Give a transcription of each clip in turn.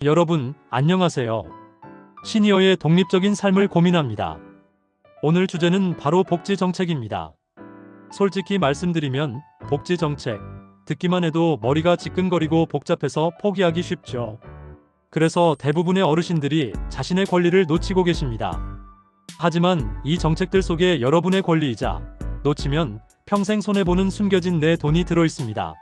여러분, 안녕하세요. 시니어의 독립적인 삶을 고민합니다. 오늘 주제는 바로 복지 정책입니다. 솔직히 말씀드리면 복지 정책, 듣기만 해도 머리가 지끈거리고 복잡해서 포기하기 쉽죠. 그래서 대부분의 어르신들이 자신의 권리를 놓치고 계십니다. 하지만 이 정책들 속에 여러분의 권리이자 놓치면 평생 손해보는 숨겨진 내 돈이 들어있습니다.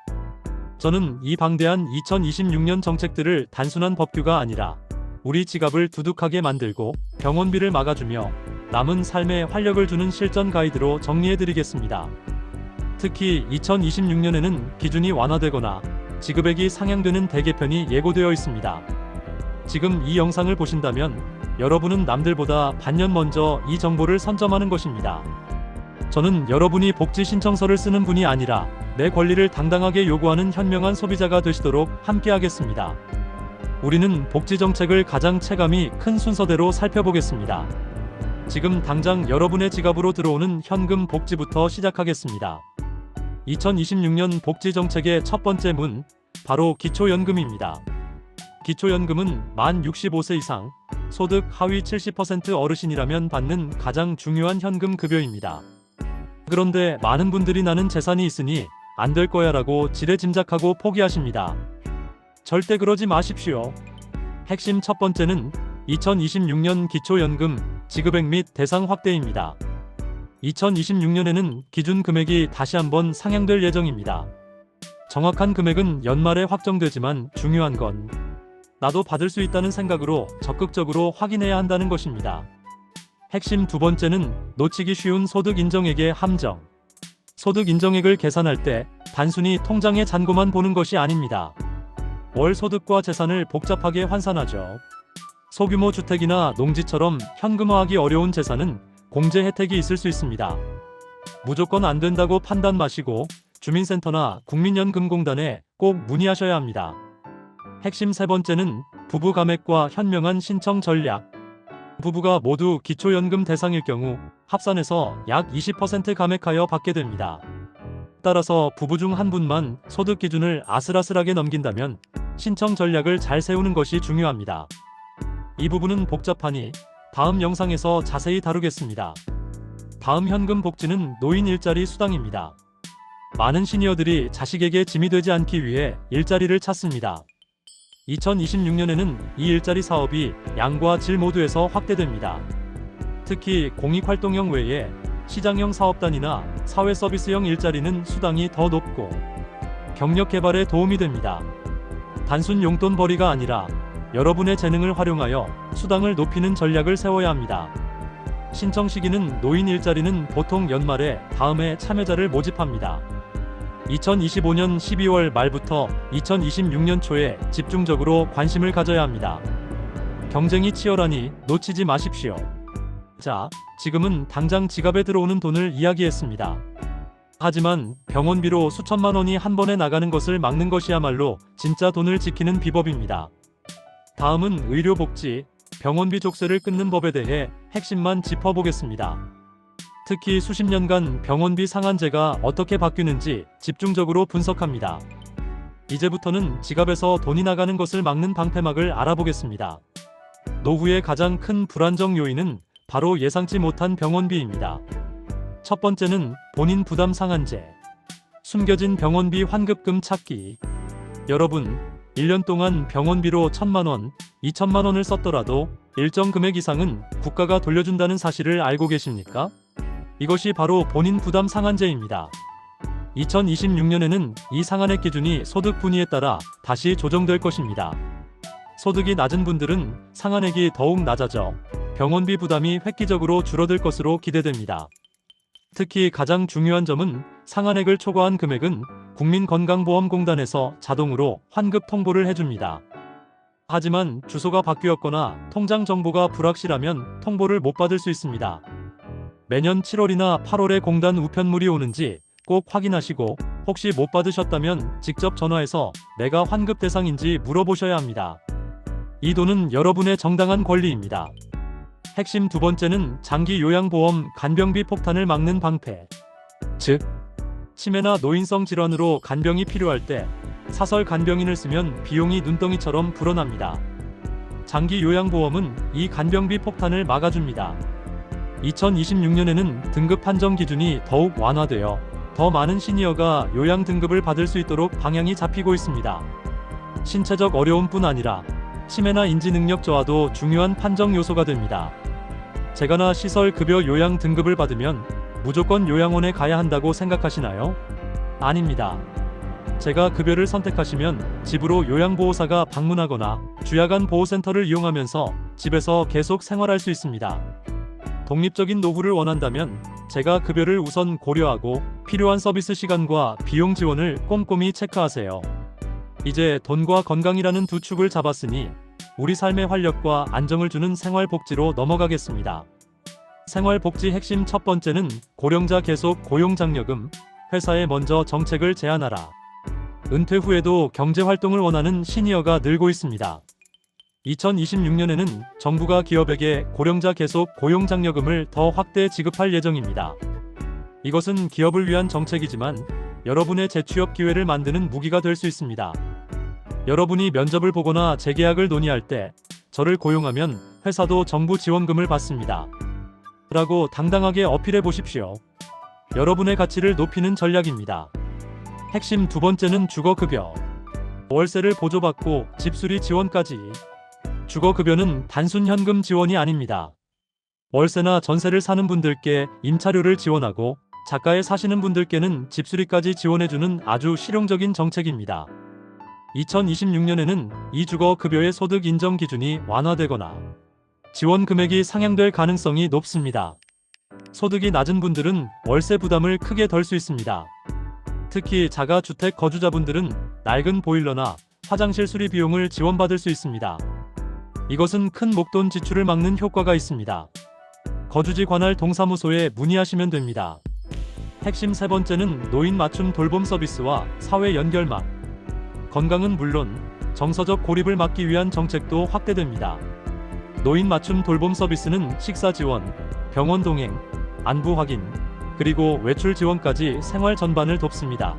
저는 이 방대한 2026년 정책들을 단순한 법규가 아니라 우리 지갑을 두둑하게 만들고 병원비를 막아주며 남은 삶에 활력을 주는 실전 가이드로 정리해드리겠습니다. 특히 2026년에는 기준이 완화되거나 지급액이 상향되는 대개편이 예고되어 있습니다. 지금 이 영상을 보신다면 여러분은 남들보다 반년 먼저 이 정보를 선점하는 것입니다. 저는 여러분이 복지 신청서를 쓰는 분이 아니라 내 권리를 당당하게 요구하는 현명한 소비자가 되시도록 함께하겠습니다. 우리는 복지 정책을 가장 체감이 큰 순서대로 살펴보겠습니다. 지금 당장 여러분의 지갑으로 들어오는 현금 복지부터 시작하겠습니다. 2026년 복지 정책의 첫 번째 문, 바로 기초연금입니다. 기초연금은 만 65세 이상, 소득 하위 70% 어르신이라면 받는 가장 중요한 현금 급여입니다. 그런데 많은 분들이 나는 재산이 있으니 안 될 거야 라고 지레짐작하고 포기하십니다. 절대 그러지 마십시오. 핵심 첫 번째는 2026년 기초연금 지급액 및 대상 확대입니다. 2026년에는 기준 금액이 다시 한번 상향될 예정입니다. 정확한 금액은 연말에 확정되지만 중요한 건 나도 받을 수 있다는 생각으로 적극적으로 확인해야 한다는 것입니다. 핵심 두 번째는 놓치기 쉬운 소득 인정액의 함정. 소득 인정액을 계산할 때 단순히 통장의 잔고만 보는 것이 아닙니다. 월 소득과 재산을 복잡하게 환산하죠. 소규모 주택이나 농지처럼 현금화하기 어려운 재산은 공제 혜택이 있을 수 있습니다. 무조건 안 된다고 판단 마시고 주민센터나 국민연금공단에 꼭 문의하셔야 합니다. 핵심 세 번째는 부부 감액과 현명한 신청 전략. 부부가 모두 기초연금 대상일 경우 합산해서 약 20% 감액하여 받게 됩니다. 따라서 부부 중 한 분만 소득 기준을 아슬아슬하게 넘긴다면 신청 전략을 잘 세우는 것이 중요합니다. 이 부분은 복잡하니 다음 영상에서 자세히 다루겠습니다. 다음 현금 복지는 노인 일자리 수당입니다. 많은 시니어들이 자식에게 짐이 되지 않기 위해 일자리를 찾습니다. 2026년에는 이 일자리 사업이 양과 질 모두에서 확대됩니다. 특히 공익활동형 외에 시장형 사업단이나 사회서비스형 일자리는 수당이 더 높고 경력 개발에 도움이 됩니다. 단순 용돈 벌이가 아니라 여러분의 재능을 활용하여 수당을 높이는 전략을 세워야 합니다. 신청 시기는 노인 일자리는 보통 연말에 다음해 참여자를 모집합니다. 2025년 12월 말부터 2026년 초에 집중적으로 관심을 가져야 합니다. 경쟁이 치열하니 놓치지 마십시오. 자, 지금은 당장 지갑에 들어오는 돈을 이야기했습니다. 하지만 병원비로 수천만 원이 한 번에 나가는 것을 막는 것이야말로 진짜 돈을 지키는 비법입니다. 다음은 의료복지, 병원비 족쇄를 끊는 법에 대해 핵심만 짚어보겠습니다. 특히 수십 년간 병원비 상한제가 어떻게 바뀌는지 집중적으로 분석합니다. 이제부터는 지갑에서 돈이 나가는 것을 막는 방패막을 알아보겠습니다. 노후의 가장 큰 불안정 요인은 바로 예상치 못한 병원비입니다. 첫 번째는 본인 부담 상한제. 숨겨진 병원비 환급금 찾기. 여러분, 1년 동안 병원비로 1,000만 원, 2,000만 원을 썼더라도 일정 금액 이상은 국가가 돌려준다는 사실을 알고 계십니까? 이것이 바로 본인 부담 상한제입니다. 2026년에는 이 상한액 기준이 소득 분위에 따라 다시 조정될 것입니다. 소득이 낮은 분들은 상한액이 더욱 낮아져 병원비 부담이 획기적으로 줄어들 것으로 기대됩니다. 특히 가장 중요한 점은 상한액을 초과한 금액은 국민건강보험공단에서 자동으로 환급 통보를 해줍니다. 하지만 주소가 바뀌었거나 통장 정보가 불확실하면 통보를 못 받을 수 있습니다. 매년 7월이나 8월에 공단 우편물이 오는지 꼭 확인하시고 혹시 못 받으셨다면 직접 전화해서 내가 환급 대상인지 물어보셔야 합니다. 이 돈은 여러분의 정당한 권리입니다. 핵심 두 번째는 장기 요양보험 간병비 폭탄을 막는 방패. 즉, 치매나 노인성 질환으로 간병이 필요할 때 사설 간병인을 쓰면 비용이 눈덩이처럼 불어납니다. 장기 요양보험은 이 간병비 폭탄을 막아줍니다. 2026년에는 등급 판정 기준이 더욱 완화되어 더 많은 시니어가 요양 등급을 받을 수 있도록 방향이 잡히고 있습니다. 신체적 어려움뿐 아니라 치매나 인지 능력 저하도 중요한 판정 요소가 됩니다. 재가나 시설 급여 요양 등급을 받으면 무조건 요양원에 가야 한다고 생각하시나요? 아닙니다. 재가 급여를 선택하시면 집으로 요양보호사가 방문하거나 주야간 보호센터를 이용하면서 집에서 계속 생활할 수 있습니다. 독립적인 노후를 원한다면 재가 급여를 우선 고려하고 필요한 서비스 시간과 비용 지원을 꼼꼼히 체크하세요. 이제 돈과 건강이라는 두 축을 잡았으니 우리 삶의 활력과 안정을 주는 생활복지로 넘어가겠습니다. 생활복지 핵심 첫 번째는 고령자 계속 고용장려금. 회사에 먼저 정책을 제안하라. 은퇴 후에도 경제활동을 원하는 시니어가 늘고 있습니다. 2026년에는 정부가 기업에게 고령자 계속 고용장려금을 더 확대 지급할 예정입니다. 이것은 기업을 위한 정책이지만 여러분의 재취업 기회를 만드는 무기가 될 수 있습니다. 여러분이 면접을 보거나 재계약을 논의할 때 저를 고용하면 회사도 정부 지원금을 받습니다. 라고 당당하게 어필해 보십시오. 여러분의 가치를 높이는 전략입니다. 핵심 두 번째는 주거급여. 월세를 보조받고 집수리 지원까지. 주거급여는 단순 현금 지원이 아닙니다. 월세나 전세를 사는 분들께 임차료를 지원하고 작가에 사시는 분들께는 집수리까지 지원해주는 아주 실용적인 정책입니다. 2026년에는 이 주거급여의 소득 인정 기준이 완화되거나 지원 금액이 상향될 가능성이 높습니다. 소득이 낮은 분들은 월세 부담을 크게 덜 수 있습니다. 특히 자가주택 거주자분들은 낡은 보일러나 화장실 수리 비용을 지원받을 수 있습니다. 이것은 큰 목돈 지출을 막는 효과가 있습니다. 거주지 관할 동사무소에 문의하시면 됩니다. 핵심 세 번째는 노인 맞춤 돌봄 서비스와 사회 연결망. 건강은 물론 정서적 고립을 막기 위한 정책도 확대됩니다. 노인 맞춤 돌봄 서비스는 식사 지원, 병원 동행, 안부 확인, 그리고 외출 지원까지 생활 전반을 돕습니다.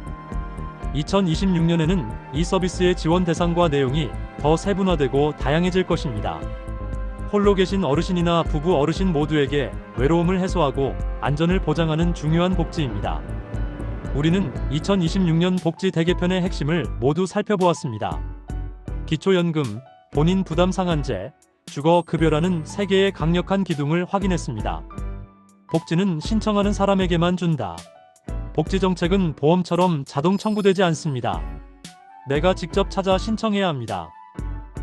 2026년에는 이 서비스의 지원 대상과 내용이 더 세분화되고 다양해질 것입니다. 홀로 계신 어르신이나 부부 어르신 모두에게 외로움을 해소하고 안전을 보장하는 중요한 복지입니다. 우리는 2026년 복지 대개편의 핵심을 모두 살펴보았습니다. 기초연금, 본인 부담 상한제, 주거급여라는 3개의 강력한 기둥을 확인했습니다. 복지는 신청하는 사람에게만 준다. 복지 정책은 보험처럼 자동 청구되지 않습니다. 내가 직접 찾아 신청해야 합니다.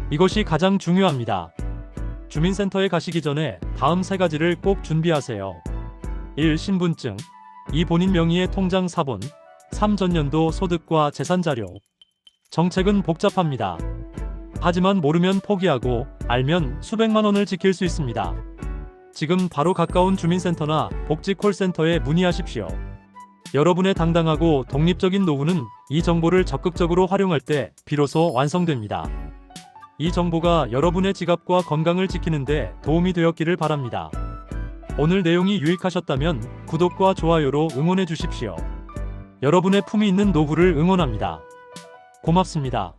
이것이 가장 중요합니다. 주민센터에 가시기 전에 다음 3가지를 꼭 준비하세요. 1. 신분증. 2. 본인 명의의 통장 사본. 3. 전년도 소득과 재산 자료. 정책은 복잡합니다. 하지만 모르면 포기하고 알면 수백만 원을 지킬 수 있습니다. 지금 바로 가까운 주민센터나 복지 콜센터에 문의하십시오. 여러분의 당당하고 독립적인 노후는 이 정보를 적극적으로 활용할 때 비로소 완성됩니다. 이 정보가 여러분의 지갑과 건강을 지키는데 도움이 되었기를 바랍니다. 오늘 내용이 유익하셨다면 구독과 좋아요로 응원해 주십시오. 여러분의 품위 있는 노후를 응원합니다. 고맙습니다.